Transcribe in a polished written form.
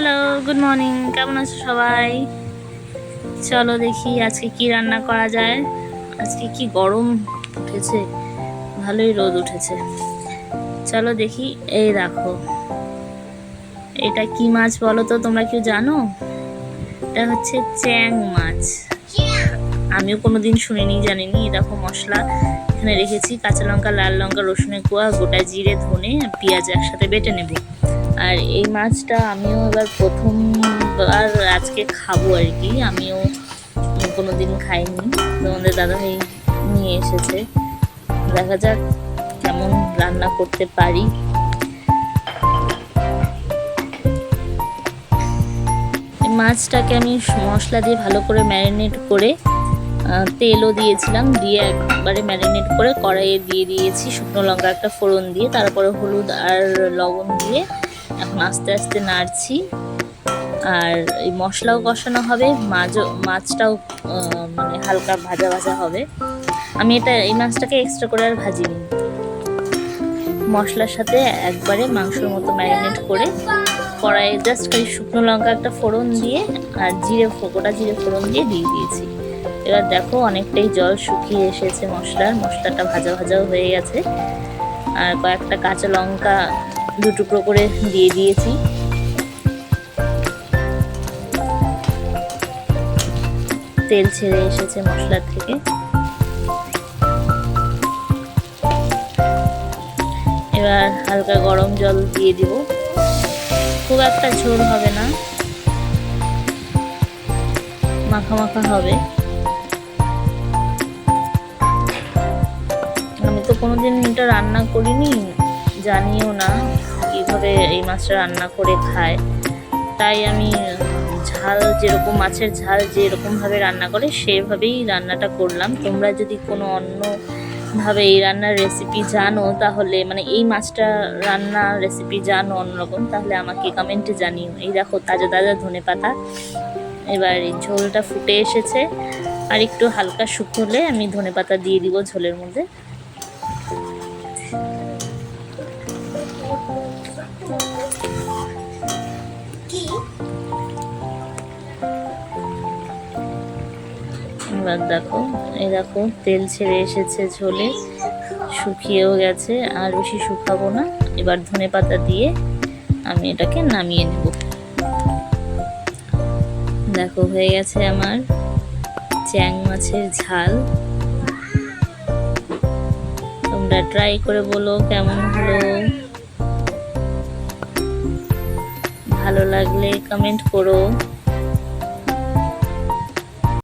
Hello, good morning. কেমন আছো সবাই? চলো দেখি আজকে কি রান্না করা যায়। আজকে কি গরম উঠেছে, ভালোই রোদ উঠেছে। চলো দেখি। এই দেখো, এটা কি মাছ বলো তো, তোমরা কেউ জানো? এটা হচ্ছে চ্যাং মাছ। আমিও কোনোদিন শুনিনি, জানিনি। দেখো মশলা এখানে রেখেছি, কাঁচা লঙ্কা, লাল লঙ্কা, রসুনের কোয়া, গোটা জিরে, ধনে, পেঁয়াজ একসাথে বেটে নেব। আর এই মাছটা আমিও এবার প্রথমবার আজকে খাবো আর কি। আমিও কোনোদিন খাইনি, তোমাদের দাদাভাই নিয়ে এসেছে। দেখা যাক কেমন রান্না করতে পারি। মাছটাকে আমি মশলা দিয়ে ভালো করে ম্যারিনেট করে, তেলও দিয়েছিলাম, দিয়ে একবারে ম্যারিনেট করে কড়াইয়ে দিয়ে দিয়েছি শুকনো লঙ্কা একটা ফোড়ন দিয়ে, তারপরে হলুদ আর লবণ দিয়ে এখন আস্তে আস্তে নাড়ছি। আর এই মশলাও কষানো হবে, মাছটাও মানে হালকা ভাজা ভাজা হবে। আমি এই মাছটাকে এক্সট্রা করে আর ভাজিনি, মশলার সাথে একবারে মাংসের মতো ম্যারিনেট করে কড়াইয়ে জাস্ট খালি শুকনো লঙ্কা একটা ফোড়ন দিয়ে আর গোটা জিরে ফোড়ন দিয়ে দিয়েছি। এবার দেখো অনেকটাই জল শুকিয়ে এসেছে, মশলাটা ভাজা ভাজাও হয়ে গেছে। আর কয়েকটা কাঁচা লঙ্কা দু টুকরো করে দিয়ে দিয়েছি। তেল ছেড়ে এসেছে মশলার থেকে। এবার হালকা গরম জল দিয়ে দিব, খুব একটা ঝোল হবে না, মাখা মাখা হবে। আমি তো কোনোদিন এটা রান্না করিনি, জানিও না কিভাবে এই মাছটা রান্না করে খায়। তাই আমি ঝাল যেরকম, মাছের ঝাল যেরকমভাবে রান্না করে সেভাবেই রান্নাটা করলাম। তোমরা যদি কোনো অন্যভাবে এই রান্নার রেসিপি জানো, তাহলে মানে এই মাছটা রান্নার রেসিপি জানো অন্যরকম, তাহলে আমাকে কমেন্টে জানিও। এই দেখো তাজা তাজা ধনেপাতা। এবার এই ঝোলটা ফুটে এসেছে, আর একটু হালকা শুকোলে আমি ধনেপাতা দিয়ে দিব ঝোলের মধ্যে। এবার দেখো, এই দেখো তেল ছেড়ে এসেছে ঝোলে, শুকিয়েও গেছে, আর বেশি শুকাবো না। এবার ধনেপাতা দিয়ে আমি এটাকে নামিয়ে নেব। দেখো হয়ে গেছে আমার চ্যাং মাছের ঝাল। তোমরা ট্রাই করে বলো কেমন হলো। ভালো লাগলে কমেন্ট করো।